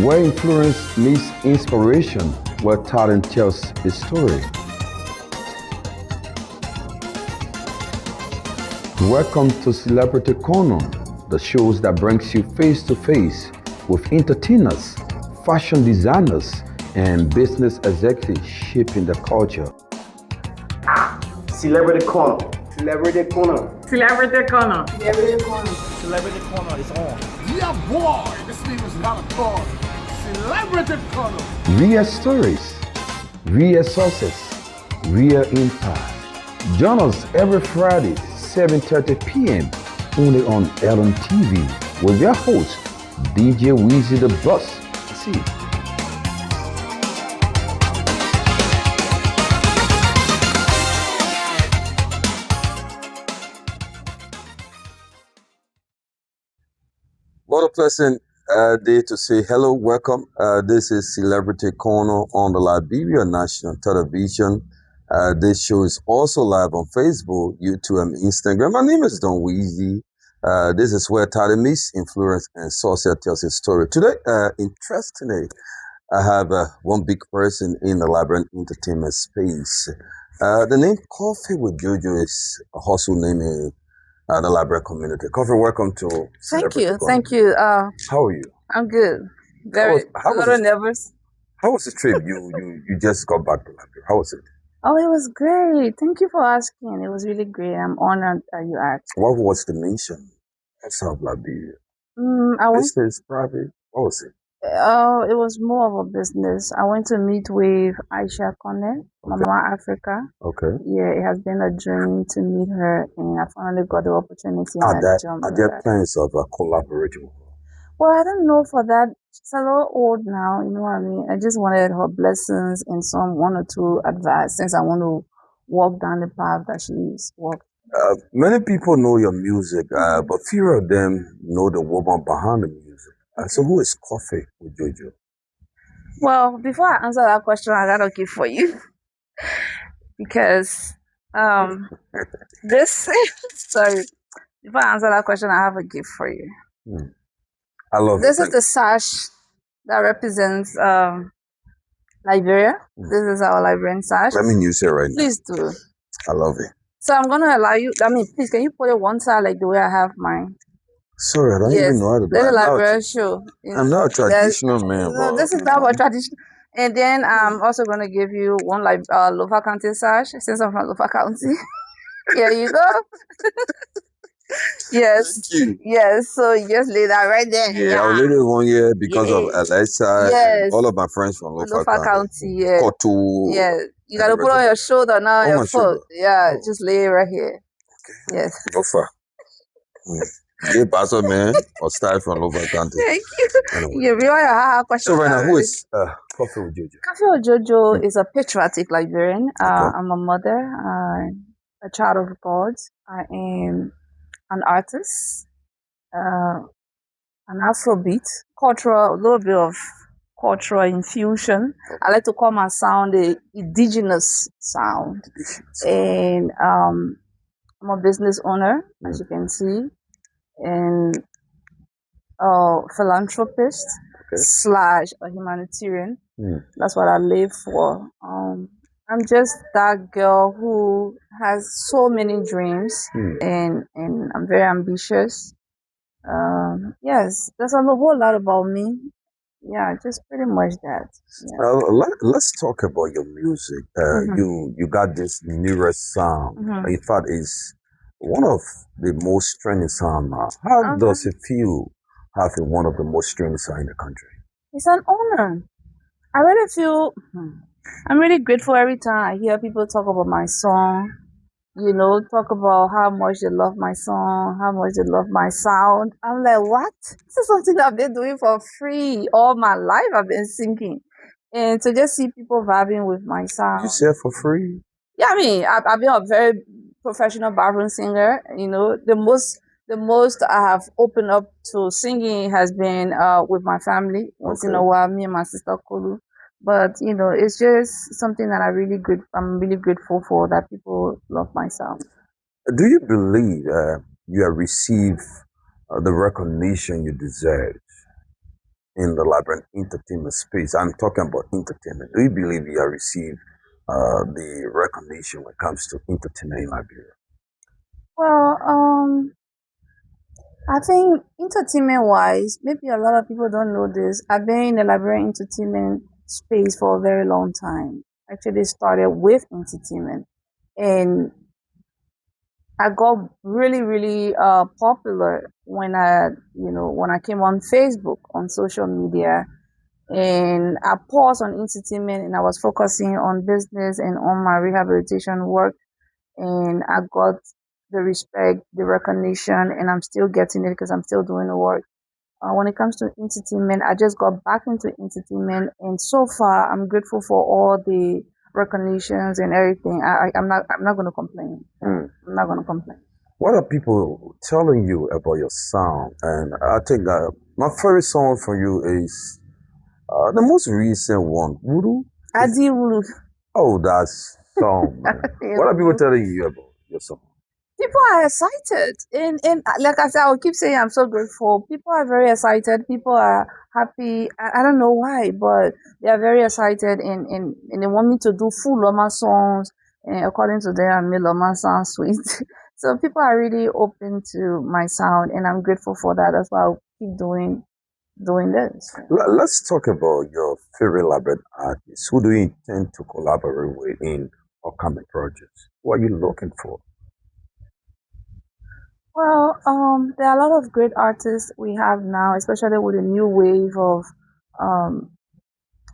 Where influence meets inspiration, where talent tells a story. Welcome to Celebrity Corner, the shows that brings you face to face with entertainers, fashion designers, and business executives shaping the culture. Celebrity Corner. Celebrity Corner. Celebrity Corner. Celebrity Corner. Celebrity Corner is on. Yeah, boy, this name is not a toy. Celebrity Corner. Real stories, real success, real impact. Join us every Friday, 7:30 p.m. only on Ellen TV with your host, DJ Weezy the Boss. See. What a pleasant day to say hello, welcome. This is Celebrity Corner on the Liberian National Television. This show is also live on Facebook, YouTube, and Instagram. My name is Don Weezy. This is where talent meets influence and social tells a story. Today, interestingly, I have one big person in the Liberian entertainment space. The name Coffee with Jojo is a hustle name in the Liberian community. Coffee, welcome to Thank Celebrity you. Corner. Thank you. How are you? I'm good. How A was little it? nervous. How was the trip? You just got back to Liberia. How was it? Oh, it was great. Thank you for asking. It was really great. I'm honored that you asked. What was the mission of South Liberia? I went. Business, private? What was it? It was more of a business. I went to meet with Aisha Kone, Mama Africa. Okay. Yeah, it has been a dream to meet her, and I finally got the opportunity. Are And I jumped are on there that. plans of collaborating? Well, I don't know for that. She's a little old now, you know what I mean? I just wanted her blessings and some one or two advice since I want to walk down the path that she's walked. Many people know your music, but few of them know the woman behind the music. So who is Coffee with Jojo? Well, before I answer that question, I got a gift for you because this, sorry, before I answer that question, I have a gift for you. I love This it. is the sash that represents Liberia. This is our Liberian sash. Let me use it right now. Please do. I love it. So I'm going to allow you, please, can you put it one side like the way I have mine? Sorry, I don't Yes, even know how to do let the it. Liberian show. I'm not a traditional man, No, but this is not about tradition. And then I'm also going to give you one like Lofa County sash since I'm from Lofa County. Here you go. Yes. thank you. Yes. So you just lay that right there. Yeah, I was living 1 year because of Yes. Alexa and Yes. all of my friends from Lofa Lofa County. Yeah. Kotu. Yeah. You got to and put on your shoulder now, On your my foot. shoulder. Yeah. Oh. Just lay it right here. Okay. Yes. Lofa. Yeah, Pastor man or style from Lofa County. Thank you. Anyway. You really have a question. So right now, who is Coffee with Jojo? Coffee with Jojo is a patriotic Liberian. Okay. I'm a mother, a child of God. I am an artist, an Afrobeat, cultural, a little bit of cultural infusion. I like to call my sound the indigenous sound. And I'm a business owner, as you can see, and a philanthropist / a humanitarian. That's what I live for. I'm just that girl who has so many dreams, and I'm very ambitious. Yes, there's a whole lot about me. Yeah, just pretty much that. Yeah. Let's talk about your music. You got this newest sound. In fact, it's one of the most trending sound now. How does it feel having one of the most trending sound in the country? It's an honor. I really feel I'm really grateful every time I hear people talk about my song. You know, talk about how much they love my song, how much they love my sound. I'm like, what? This is something I've been doing for free all my life. I've been singing, and to just see people vibing with my sound. You say it for free? Yeah, I mean, I've been a very professional bathroom singer. You know, the most I have opened up to singing has been with my family. Once in a while, me and my sister Kulu. But you know, it's just something that I'm really grateful for, that people love my sound. Do you believe you have received the recognition you deserve? in the Liberian entertainment space? I'm talking about entertainment. Do you believe you have received the recognition when it comes to entertainment in Liberia? Well, I think entertainment wise, maybe a lot of people don't know this. I've been in the Liberian entertainment space for a very long time. Actually started with entertainment. And I got really, really popular when I came on Facebook, on social media, and I paused on entertainment and I was focusing on business and on my rehabilitation work, and I got the respect, the recognition, and I'm still getting it because I'm still doing the work. When it comes to entertainment, I just got back into entertainment, and so far, I'm grateful for all the recognitions and everything. I'm not going to complain. Mm. I'm not going to complain. What are people telling you about your sound? And I think my favorite song from you is the most recent one, Voodoo. Adi Wulu. Oh, that song, man. What are people telling you about your song? People are excited, and like I said, I will keep saying I'm so grateful. People are very excited. People are happy. I don't know why, but they are very excited, and they want me to do full Loma songs. And according to them, I made Loma sound sweet. So people are really open to my sound, and I'm grateful for that. That's why I'll keep doing this. Let's talk about your favorite Liberian artists. Who do you intend to collaborate with in upcoming projects? What are you looking for? Well, there are a lot of great artists we have now, especially with the new wave of um,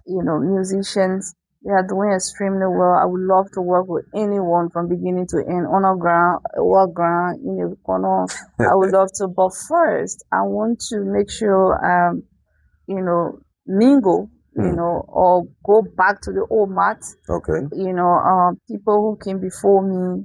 musicians. They are doing extremely well. I would love to work with anyone from beginning to end, on the ground, work ground, in the corner. I would love to, but first, I want to make sure, mingle, or go back to the old mat. Okay. People who came before me,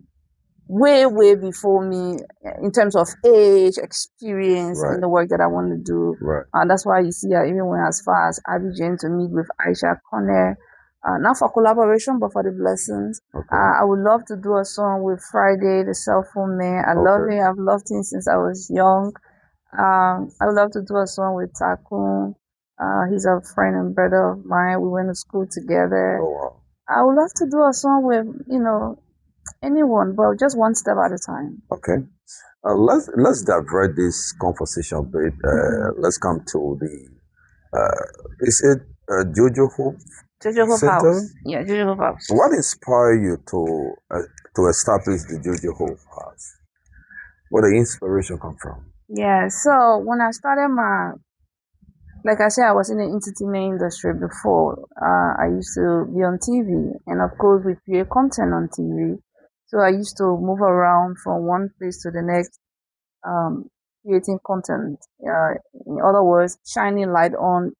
way before me, in terms of age, experience, Right. in the work that I want to do. Right. And that's why you see I even went as far as Abidjan to meet with Aisha Conner, not for collaboration, but for the blessings. Okay. I would love to do a song with Friday, the cell phone man. I love Okay. him. I've loved him since I was young. I would love to do a song with Takun. He's a friend and brother of mine. We went to school together. Oh, wow. I would love to do a song with, anyone, but just one step at a time. Okay. Let's divert this conversation a bit. Let's come to the is it Jojo Hope Jojo Center? House. Yeah, Jojo House. What inspired you to establish the Jojo Hope House? Where the inspiration come from? Yeah, so when I started like I said, I was in the entertainment industry before. I used to be on TV, and of course, we create content on TV. So I used to move around from one place to the next, um, creating content. In other words, shining light on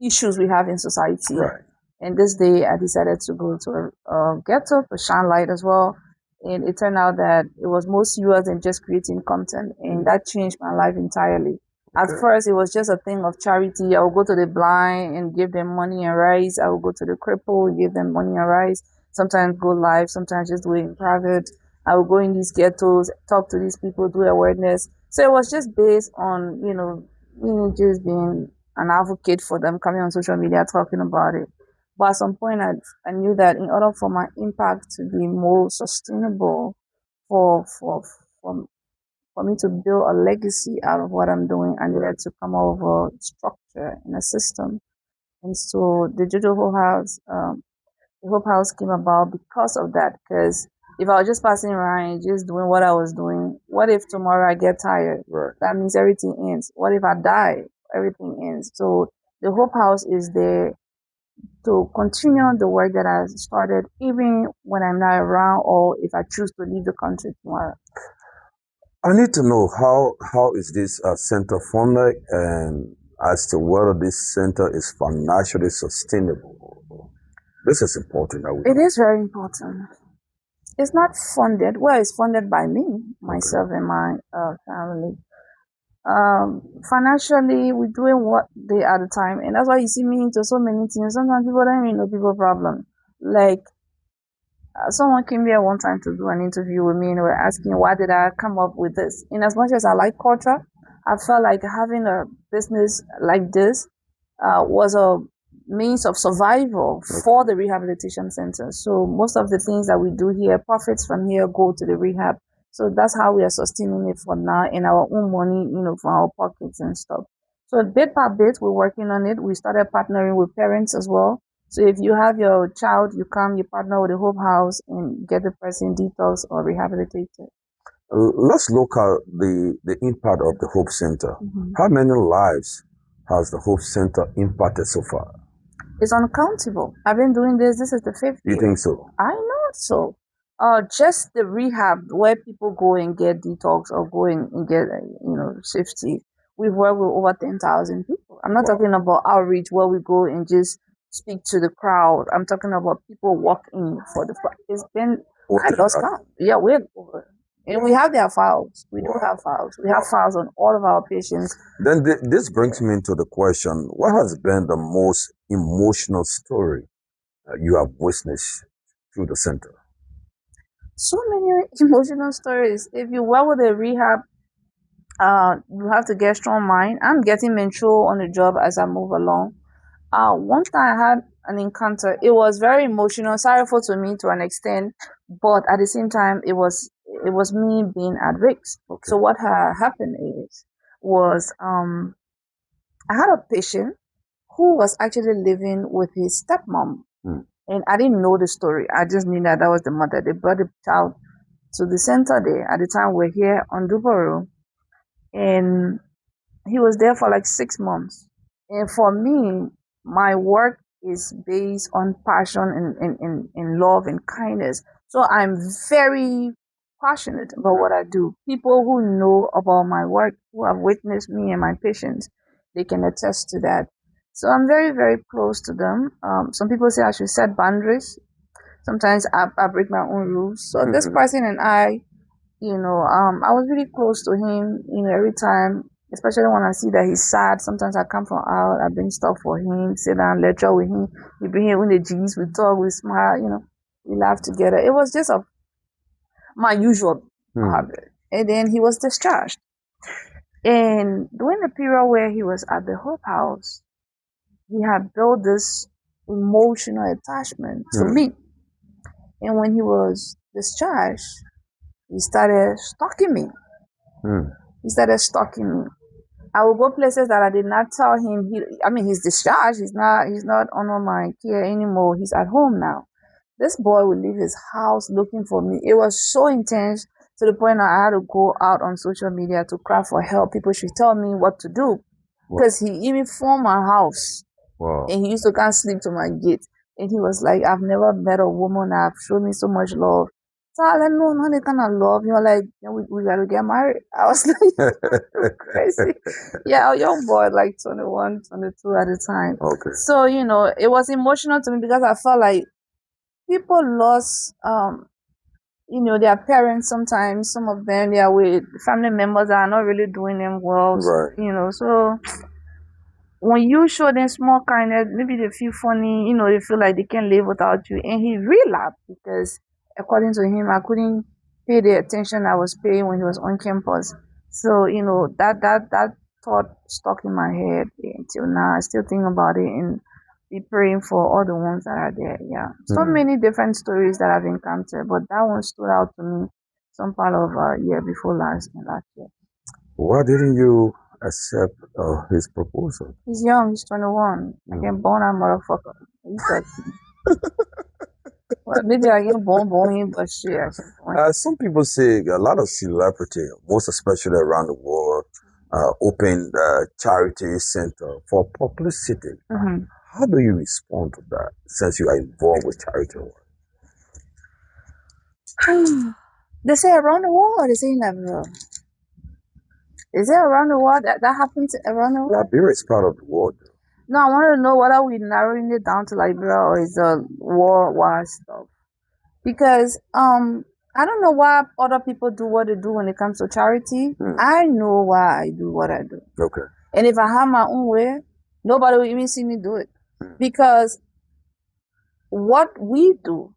issues we have in society. Right. And this day, I decided to go to a ghetto to shine light as well. And it turned out that it was more serious than just creating content, and that changed my life entirely. At Okay. first, it was just a thing of charity. I would go to the blind and give them money and rice. I would go to the cripple, give them money and rice. Sometimes go live, sometimes just do it in private. I would go in these ghettos, talk to these people, do awareness. So it was just based on, me just being an advocate for them, coming on social media, talking about it. But at some point, I knew that in order for my impact to be more sustainable, for for for for me to build a legacy out of what I'm doing, I needed to come up with a structure and a system. And so the Jojo House, the Hope House came about because of that. Because if I was just passing around and just doing what I was doing, what if tomorrow I get tired? Right. That means everything ends. What if I die? Everything ends. So the Hope House is there to continue the work that I started, even when I'm not around or if I choose to leave the country tomorrow. I need to know how is this center funded and as to whether this center is financially sustainable. This is important. It is very important. It's not funded. Well, it's funded by me, myself, and my family. Financially, we're doing what they at the time, and that's why you see me into so many things. Sometimes people don't even know people problem. Like someone came here one time to do an interview with me, and they were asking why did I come up with this. In as much as I like culture, I felt like having a business like this was a means of survival for the rehabilitation center. So most of the things that we do here, profits from here go to the rehab. So that's how we are sustaining it for now in our own money, from our pockets and stuff. So bit by bit, we're working on it. We started partnering with parents as well. So if you have your child, you partner with the Hope House and get the person detox or rehabilitated. Let's look at the impact of the Hope Center. Mhm. How many lives has the Hope Center impacted so far? It's uncountable. I've been doing this. This is the fifth You year. think so? I know so. Just the rehab where people go and get detox or go and get, safety. We've worked with over 10,000 people. I'm not talking about outreach where we go and just speak to the crowd. I'm talking about people walking for the. It's been. I lost count. Yeah, we're over. And we have their files. We do have files. We have files on all of our patients. Then this brings me into the question: what has been the most emotional story you have witnessed through the center? So many emotional stories. If you work with a rehab, you have to get strong mind. I'm getting mature on the job as I move along. One time I had an encounter. It was very emotional, sorrowful to me to an extent, but at the same time, it was me being at risk. Okay. So what happened was I had a patient who was actually living with his stepmom, and I didn't know the story. I just knew that was the mother. They brought the child to the center there. At the time, we're here on Dubaru, and he was there for like 6 months. And for me, my work is based on passion and love and kindness. So I'm very passionate about what I do. People who know about my work, who have witnessed me and my patients, they can attest to that. So I'm very, very close to them. Some people say I should set boundaries. Sometimes I break my own rules. So this person and I was really close to him, every time, especially when I see that he's sad. Sometimes I come from out, I bring stuff for him, sit down, lecture with him. We bring him in the G's, we talk, we smile, we laugh together. It was just my usual habit. And then he was discharged. And during the period where he was at the Hope House, he had built this emotional attachment to me. And when he was discharged, he started stalking me. He started stalking me. I would go places that I did not tell him. He's discharged. He's not under my care anymore. He's at home now. This boy would leave his house looking for me. It was so intense to the point that I had to go out on social media to cry for help. People should tell me what to do. Because he even formed my house. Wow. And he used to come sleep to my gate. And he was like, I've never met a woman that have shown me so much love. So I like, no, not the kind of love. Like, we got to get married. I was like, crazy. Yeah, a young boy, like 21, 22 at the time. Okay. So, it was emotional to me because I felt like people lost, their parents sometimes. Some of them, they are with family members that are not really doing them well. Right. So when you show them small kindness, maybe they feel funny, they feel like they can't live without you. And he relapsed because, according to him, I couldn't pay the attention I was paying when he was on campus. So, that thought stuck in my head until now. I still think about it and be praying for all the ones that are there. Yeah. So many different stories that I've encountered, but that one stood out to me some part of year before last year. Why didn't you accept his proposal? He's young, he's 21. I can born that motherfucker. He's like, well, maybe I can born him, but shit. Some people say a lot of celebrity, most especially around the world, open charity center for publicity. How do you respond to that since you are involved with charity work? They say around the world or they say in Liberia? Is it around the world that happens around the world? Liberia is part of the world. No, I want to know whether we're narrowing it down to Liberia or is the worldwide stuff. Because I don't know why other people do what they do when it comes to charity. I know why I do what I do. Okay. And if I have my own way, nobody will even see me do it. Because what we do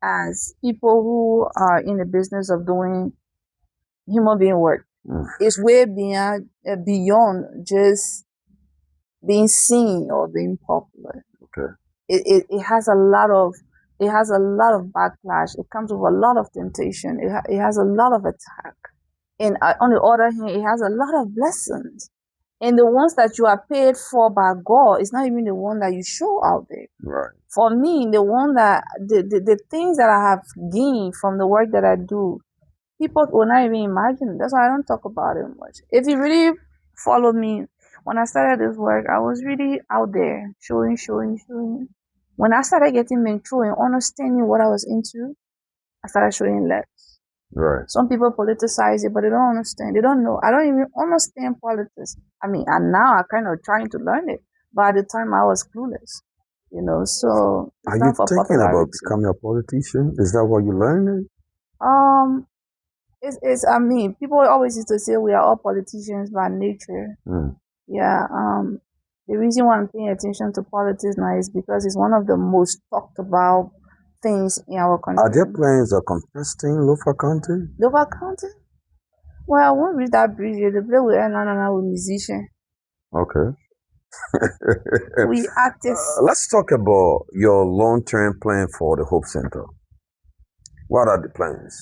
as people who are in the business of doing human being work is way beyond just being seen or being popular. Okay. It has a lot of backlash. It comes with a lot of temptation. It has a lot of attack. And on the other hand, it has a lot of blessings. And the ones that you are paid for by God is not even the one that you show out there. Right. For me, the things that I have gained from the work that I do, people will not even imagine. That's why I don't talk about it much. If you really follow me, when I started this work, I was really out there showing. When I started getting mentored and understanding what I was into, I started showing less. Right. Some people politicize it, but they don't understand. They don't know. I don't even understand politics. I mean, and now I'm kind of trying to learn it. But at the time, I was clueless. So are you thinking about becoming a politician? Is that what you're learning? It's I mean, people always used to say we are all politicians by nature. Yeah. The reason why I'm paying attention to politics now is because it's one of the most talked about things in our country. Are there plans of contesting Lofa County? Lofa County? Well, I won't read that bridge. The play with musician. Okay. We artists. Let's talk about your long-term plan for the Hope Center. What are the plans?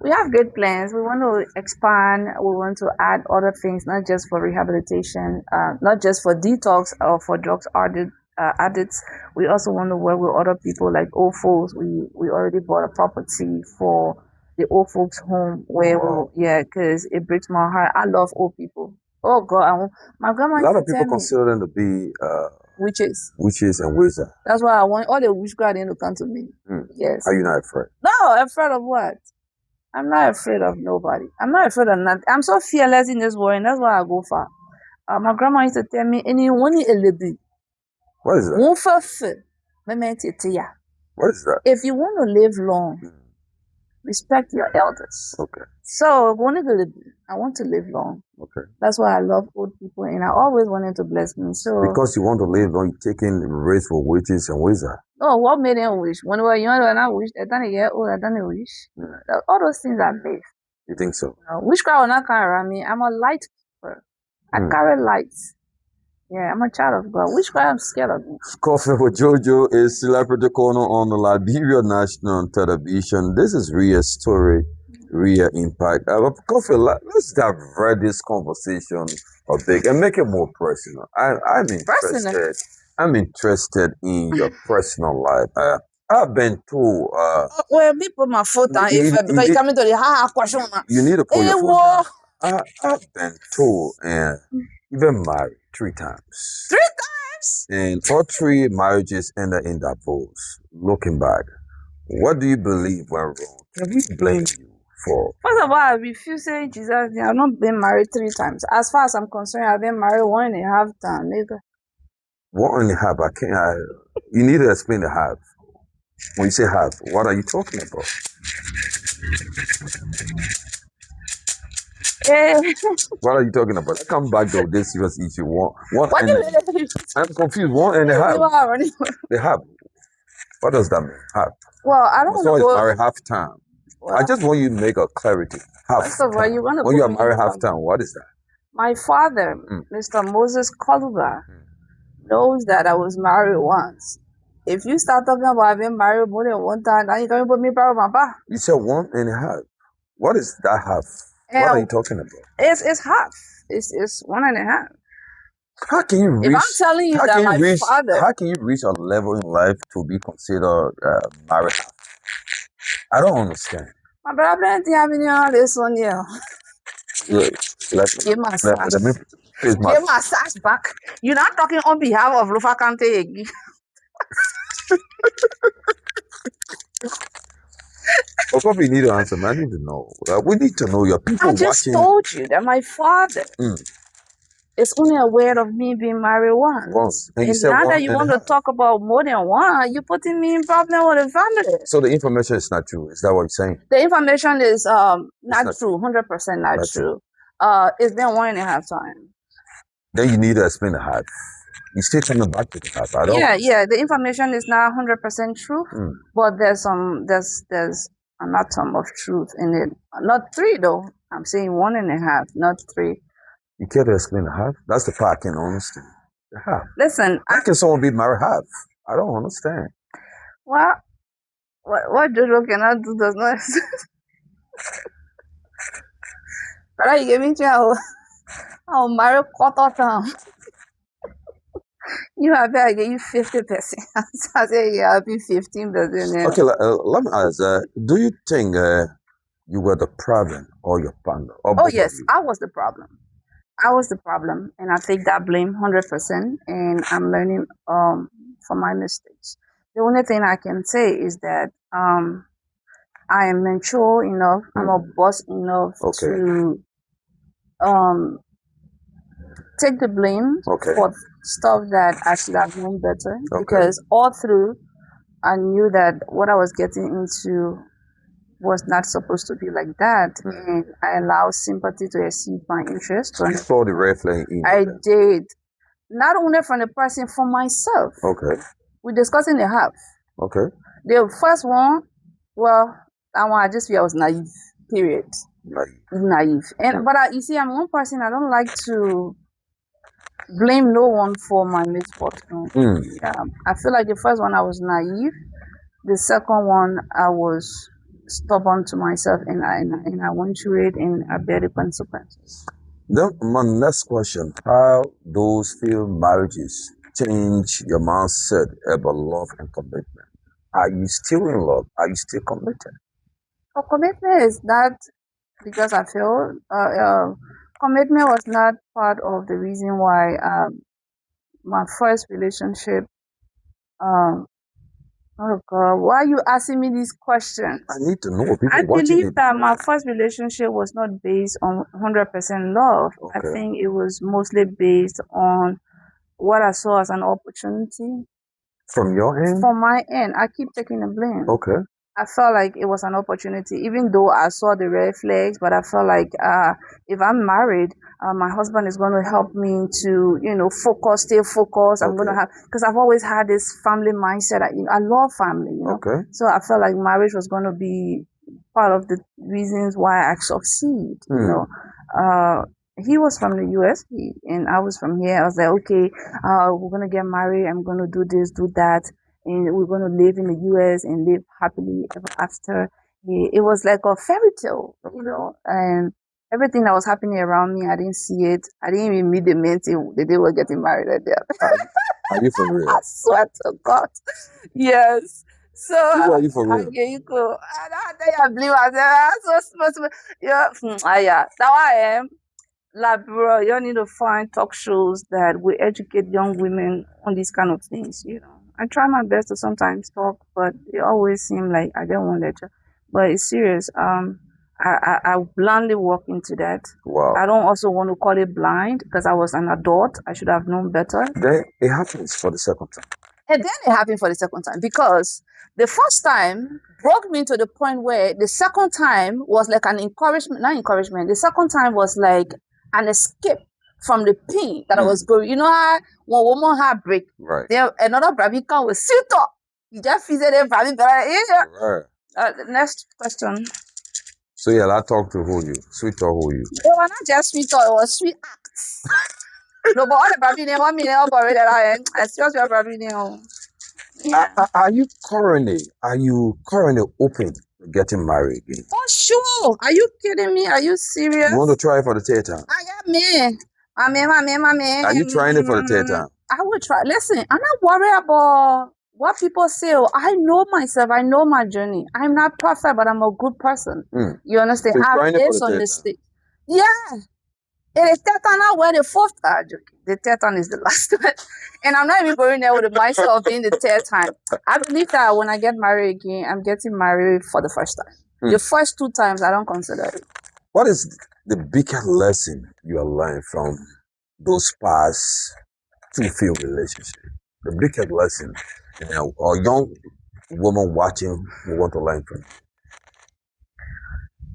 We have great plans. We want to expand. We want to add other things, not just for rehabilitation, not just for detox or for drugs addicts. We also want to work with other people like old folks. We already bought a property for the old folks home where because it breaks my heart. I love old people. Oh God, my grandma. A lot of people consider them to be witches and wizards. That's why I want all the witchcraft to come to me. Yes. Are you not afraid? No, afraid of what? I'm not afraid of nobody. I'm not afraid of nothing. I'm so fearless in this world, and that's why I go far. My grandma used to tell me, anyone what is that? What is that? If you want to live long, respect your elders. Okay. So, I want to live long. Okay. That's why I love old people, and I always wanted to bless me. So because you want to live long, you're taking race for witches and wizards. Oh, what made them wish? When we were young, when I wished, I done a year old, I done a wish. All those things are based. You think so? Witchcraft will not come around me. I'm a light keeper. I carry lights. Yeah, I'm a child of God. Witchcraft, I'm scared of me. Coffee with Jojo is Celebrity Corner on the Liberian National Television. This is Ria's story, Ria Impact. Coffee, let's divert this conversation a bit and make it more personal. I'm interested. I'm interested in your personal life. I've been told. Well, me put my foot on it because you come into the question. You need to put your foot down. I've been told, and you've been married 3 times. 3 times? And all 3 marriages ended in divorce. Looking back, what do you believe went wrong? Can we blame you for? First of all, I refuse saying Jesus. I've not been married 3 times. As far as I'm concerned, I've been married 1.5 times, nigga. 1.5. I can't. You need to explain the half. When you say half, what are you talking about? What are you talking about? I come back to this serious issue. I'm confused. 1.5. The half. What does that mean? Half. Well, I don't know. So it's married half time. Well, I just want you to make a clarity. Half. First of all, when you are married half time, what is that? My father, Mr. Moses Koluba, knows that I was married once. If you start talking about being married more than 1 time, now you're going to put me back with my pa. You said 1.5. What is that half? What are you talking about? It's half. It's 1.5. How can you reach? If I'm telling you that my father, how can you reach a level in life to be considered married? I don't understand. My brother, plenty having all this on here. Give my sash back. You're not talking on behalf of Lufa Kante again. Of course, we need to answer. I need to know. We need to know your people watching. I just told you that my father is only aware of me being married once. And now that you want to talk about more than one, you're putting me in problem with the family. So the information is not true. Is that what you're saying? The information is not true. 100% not true. It's been 1.5 times. Then you need to explain the half. You still coming back to the half. I don't. Yeah. The information is not 100% true, but there's an atom of truth in it. Not 3 though. I'm saying 1.5, not 3. You care to explain the half? That's the part I can understand. Half. Listen, How can someone be married half? I don't understand. well, what Jojo cannot do does not exist. But you gave me I'll marry quarter time. You have I give you 50%. So I say yeah, I'll be 15%. Okay, let me ask. Do you think you were the problem or your partner? Or Oh both yes, of you? I was the problem. I was the problem, and I take that blame 100%. And I'm learning from my mistakes. The only thing I can say is that I am mature enough. I'm a boss enough Okay. to take the blame Okay. for stuff that I should have known better. Okay. Because all through, I knew that what I was getting into was not supposed to be like that, and I allowed sympathy to exceed my interest. You saw the red flag in I them. did, not only from the person, for myself. Okay. We're discussing the half. Okay. The first one, well, that one I just feel I was naive. Period. Naive. And but you see, I'm one person. I don't like to blame no one for my misfortune. I feel like the first one I was naive. The second one I was stubborn to myself, and I went through it, and I bear the consequences. Then my next question: how those failed marriages change your mindset about love and commitment? Are you still in love? Are you still committed? So commitment is not because I feel commitment was not part of the reason why my first relationship. Oh God, why are you asking me these questions? I need to know. People I watching believe it. that my first relationship was not based on 100% love. I Okay. think it was mostly based on what I saw as an opportunity. From your end? From my end, I keep taking the blame. Okay. I felt like it was an opportunity, even though I saw the red flags. But I felt like if I'm married, my husband is going to help me to, stay focused. I'm going to have, because I've always had this family mindset. I love family, Okay. So I felt like marriage was going to be part of the reasons why I succeed. He was from the US and I was from here. I was like, okay, we're going to get married. I'm going to do this, do that. And we're going to live in the US and live happily ever after. It was like a fairy tale, and everything that was happening around me, I didn't see it. I didn't even meet the men till the day we're getting married right there. Are you for real? I swear to God. Yes. So Who are you for real? you go. I believe I said, so yeah, yeah. That's why I am. Like, bro, you need to find talk shows that will educate young women on these kind of things, I try my best to sometimes talk, but it always seems like I don't want lecture. But it's serious. I blindly walk into that. Wow. I don't also want to call it blind because I was an adult. I should have known better. Then it happens for the second time. And then it happened for the second time because the first time broke me to the point where the second time was like an encouragement, not encouragement. The second time was like an escape from the pain that I was going. You know how one woman heartbreak, Right. there another baby can was sit up. You just feel that baby. Right. The next question. So yeah, I talk to who you, sweet talk who you. It was not just sweet talk; it was sweet acts. No, but all the baby name, 1 million, but I still your baby name. Yeah. Are you currently open to getting married again? Oh, sure. Are you kidding me? Are you serious? You want to try it for the third time? I got me. My man. Are you trying it for the third time? I will try. Listen, I'm not worried about what people say. I know myself. I know my journey. I'm not perfect, but I'm a good person. You understand? So you're I've trying it for made the some third mistakes. Yeah. It is third time now where the fourth time. The third time is the last one. And I'm not even going there with the mindset of being the third time. I believe that when I get married again, I'm getting married for the first time. The first 2 times, I don't consider it. What is the biggest lesson you are learning from those past 2 failed relationships? The biggest lesson a young woman watching will want to learn from.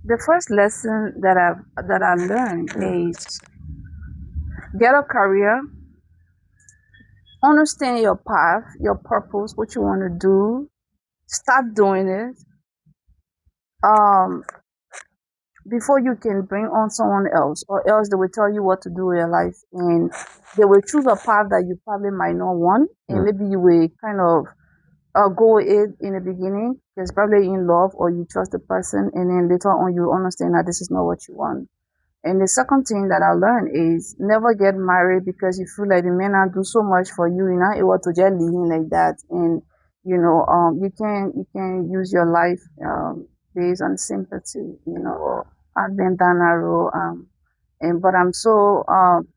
The first lesson that I learned is get a career, understand your path, your purpose, what you want to do, start doing it. before you can bring on someone else, or else they will tell you what to do with your life, and they will choose a path that you probably might not want, and maybe you will kind of go with it in the beginning because probably in love or you trust the person, and then later on you understand that this is not what you want. And the second thing that I learned is never get married because you feel like the man not do so much for you, you're not able to just leave him like that. And you can use your life based on sympathy. I've been down that road, and but I'm so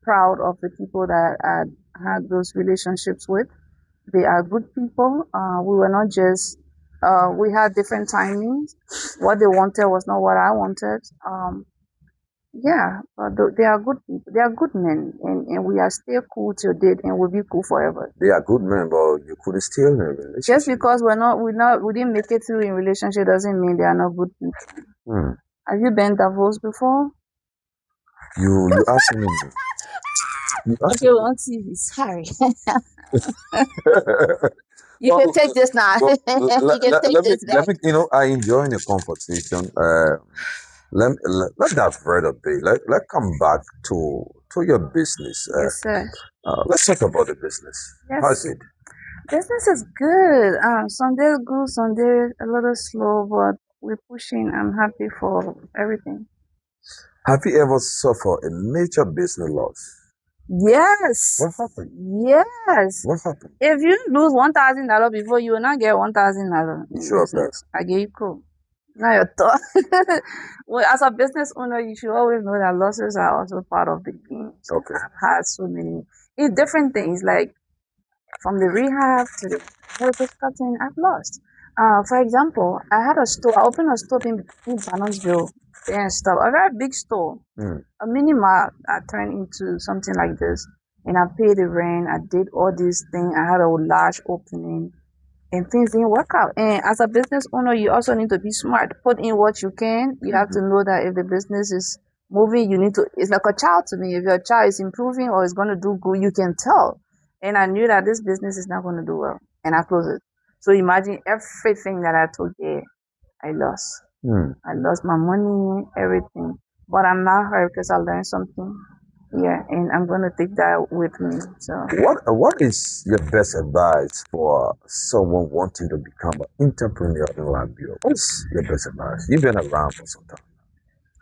proud of the people that I had those relationships with. They are good people. We were not just we had different timings. What they wanted was not what I wanted. Yeah, but they are good people. They are good men, and we are still cool till date, and we'll be cool forever. They are good men, but you couldn't steal them in a relationship. Just because we didn't make it through in relationship doesn't mean they are not good people. Have you been divorced before? You asking me? Okay, we're on TV. Sorry. You can take this now. You can take this back. Let me, I enjoy the conversation. Let that bread a bit. Let come back to your business. Yes, sir. Let's talk about the business. Yes. How's it? Business is good. Some days good, some days a little slow, but we're pushing. I'm happy for everything. Have you ever suffered a major business loss? Yes. What happened? Yes. What happened? If you lose $1,000 before, you will not get $1,000 in Sure, business. I get you cool. Now your thought. Well, as a business owner, you should always know that losses are also part of the game. Okay. I've had so many. It's different things, like from the rehab to the medical cutting, I've lost. For example, I had a store. I opened a store in Bannersville and stuff. A very big store. A mini mart. I turned into something like this, and I paid the rent. I did all these things. I had a large opening, and things didn't work out. And as a business owner, you also need to be smart. Put in what you can. You have to know that if the business is moving, you need to. It's like a child to me. If your child is improving or is going to do good, you can tell. And I knew that this business is not going to do well, and I closed it. So imagine everything that I took there, I lost. I lost my money, everything. But I'm not hurt because I learned something. Yeah, and I'm going to take that with me. So what is your best advice for someone wanting to become an entrepreneur in Liberia? What's your best advice? You've been around for some time.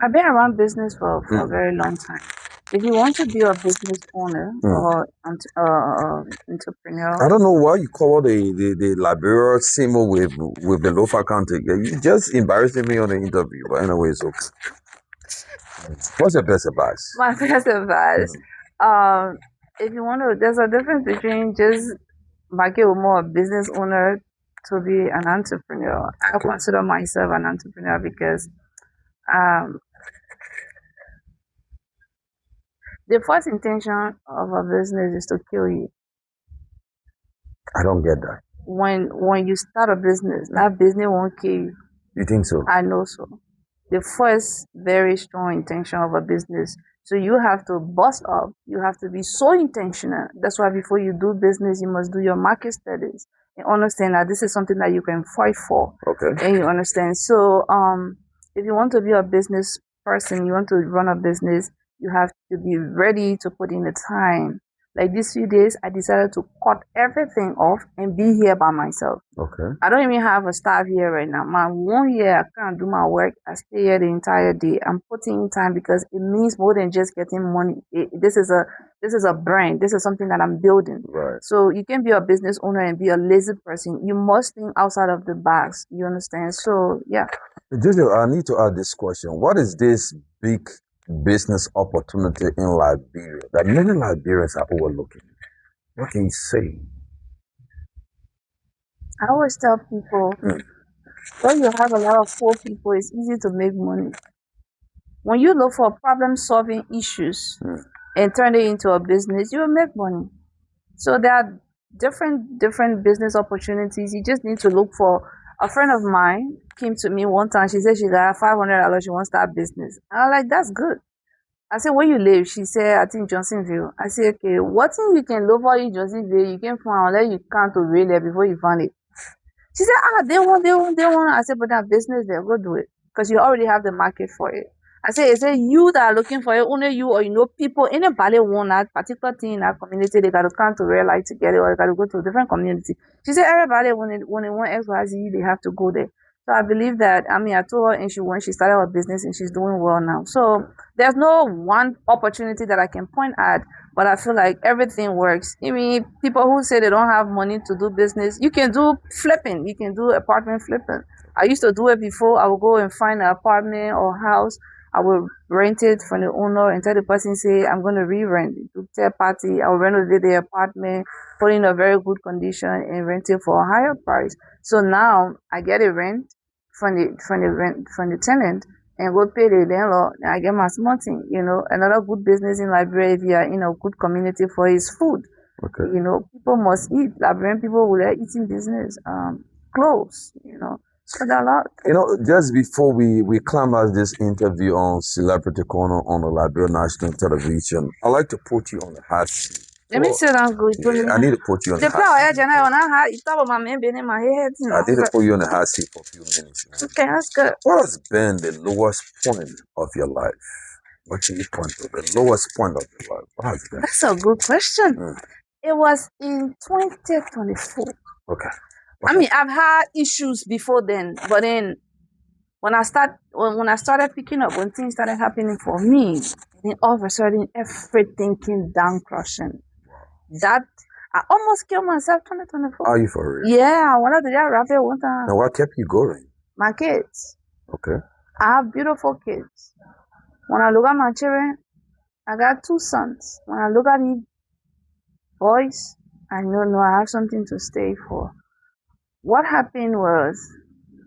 I've been around business for a very long time. If you want to be a business owner or entrepreneur, I don't know why you call the Liberia Simo with the local country. You just embarrassing me on the interview, but anyway, it's okay. What's your best advice? My best advice, if you want to, there's a difference between just making more a business owner to be an entrepreneur. I consider myself an entrepreneur because the first intention of a business is to kill you. I don't get that. When you start a business, that business won't kill you. You think so? I know so. The first very strong intention of a business. So you have to bust up. You have to be so intentional. That's why before you do business, you must do your market studies and understand that this is something that you can fight for. Okay. And you understand. So if you want to be a business person, you want to run a business, you have to be ready to put in the time. Like these few days, I decided to cut everything off and be here by myself. Okay. I don't even have a staff here right now. My 1 year, I can't do my work. I stay here the entire day. I'm putting in time because it means more than just getting money. This is a brand. This is something that I'm building. Right. So you can be a business owner and be a lazy person. You must think outside of the box. You understand? So yeah. Jojo, I need to ask this question. What is this big business opportunity in Liberia that many Liberians are overlooking? What can you say? I always tell people, when you have a lot of poor people, it's easy to make money. When you look for problem-solving issues and turn it into a business, you will make money. So there are different business opportunities. You just need to look for. A friend of mine came to me one time. She said she got $500. She wants to start business. I was like, that's good. I said, where you live? She said, I think Johnsonville. I said, okay, what thing you can look for in Johnsonville? You can find unless you come to really before you find it. She said, they want. I said, but that business, they'll go do it because you already have the market for it. I say you that are looking for it, only you or you know people, anybody want that particular thing in that community, they got to come to real life to get it or they got to go to a different community. She said everybody when they want XYZ, they have to go there. So I believe that, I mean, I told her and when she started her business and she's doing well now. So there's no one opportunity that I can point at, but I feel like everything works. I mean, people who say they don't have money to do business, you can do flipping, you can do apartment flipping. I used to do it before. I would go and find an apartment or house. I will rent it from the owner and tell the person, say, I'm going to re-rent it to third party. I will renovate the apartment, put it in a very good condition and rent it for a higher price. So now I get a rent from the tenant and go pay the landlord and I get my small thing, you know. Another good business in Liberia, if you are in a good community for his food. Okay. You know, people must eat. Liberian people will like eating business, clothes, you know. So there are a lot. You know, just before we climax this interview on Celebrity Corner on the Liberian National Television, I'd like to put you on the hot seat. Let me sit down good. Yeah, I need to put you on the The hot power seat. edge and I on that you talk about my man being in my head. I need to put you on the hot seat for a few minutes. Okay, that's good. What has been the lowest point of your life? What can you point to? The lowest point of your life. What has been? That's a good question. It was in 2024. Okay. I mean, I've had issues before then, but then when I started picking up, when things started happening for me, then all of a sudden everything came down crushing. That I almost killed myself 2024. Are you for real? Yeah, I wanted to get rapid one time. Now what kept you going? My kids. Okay. I have beautiful kids. When I look at my children, I got 2 sons. When I look at the boys, I know I have something to stay for. What happened was,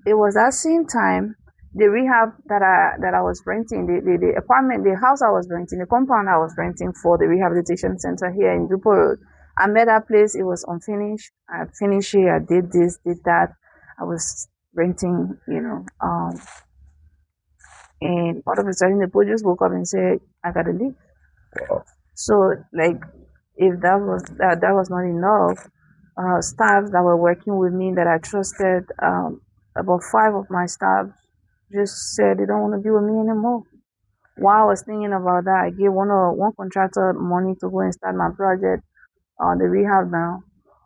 it was that same time, the rehab that I was renting, the apartment, the house I was renting, the compound I was renting for the rehabilitation center here in Dupo Road. I met that place, it was unfinished. I finished it, I did this, did that. I was renting, you know, and all of a sudden the police just woke up and said, I gotta leave. Wow. So like, if that was not enough, staff that were working with me that I trusted, about 5 of my staff just said they don't want to be with me anymore. While I was thinking about that, I gave one contractor money to go and start my project on the rehab now.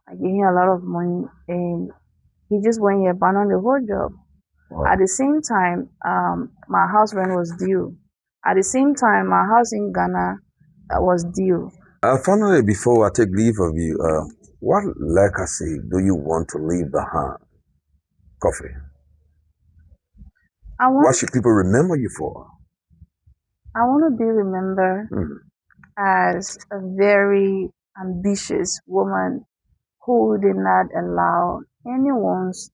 I gave him a lot of money and he just went and abandoned the whole job. Wow. At the same time, my house rent was due. At the same time, my house in Ghana was due. Finally, before I take leave of you, what legacy do you want to leave behind? Coffee. What should people remember you for? I want to be remembered as a very ambitious woman who did not allow anyone's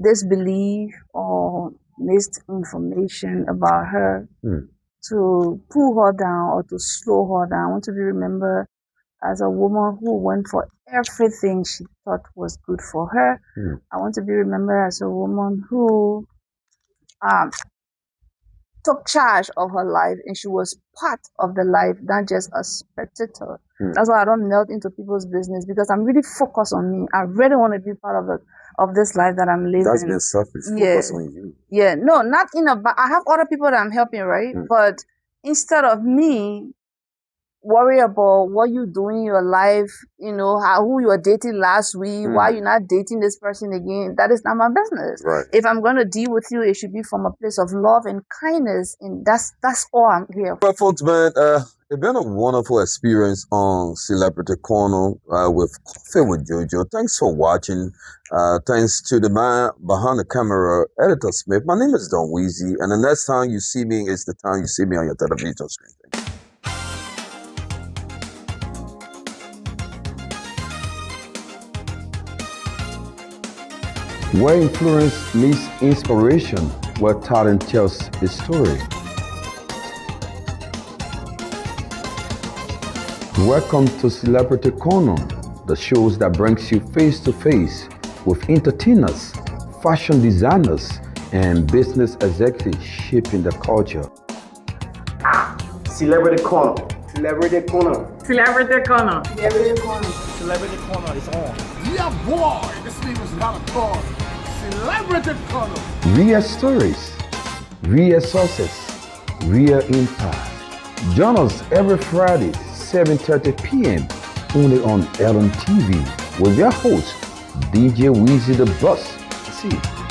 disbelief or misinformation about her to pull her down or to slow her down. I want to be remembered as a woman who went for everything she thought was good for her. I want to be remembered as a woman who took charge of her life and she was part of the life, not just a spectator. That's why I don't melt into people's business, because I'm really focused on me. I really want to be part of this life that I'm living. That's been selfish. Focus on you. Yeah, no, not in a I have other people that I'm helping, right? But instead of me worry about what you doing in your life, you know, who you were dating last week, why you're not dating this person again, that is not my business. Right. If I'm going to deal with you, it should be from a place of love and kindness, and that's all I'm here for. Well, folks, man, it's been a wonderful experience on Celebrity Corner with Coffee with Jojo. Thanks for watching. Thanks to the man behind the camera, Editor Smith. My name is Don Weezy, and the next time you see me is the time you see me on your television screen. Where influence meets inspiration, where talent tells a story. Welcome to Celebrity Corner, the shows that brings you face to face with entertainers, fashion designers, and business executives shaping the culture. Celebrity Corner. Celebrity Corner. Celebrity Corner. Celebrity Corner. Celebrity Corner is on. Yeah, boy, this name is not a toy. Celebrity Corner. Real stories, real success, real impact. Join us every Friday, 7:30 p.m. only on LMTV with your host, DJ Weezy the Boss. See you.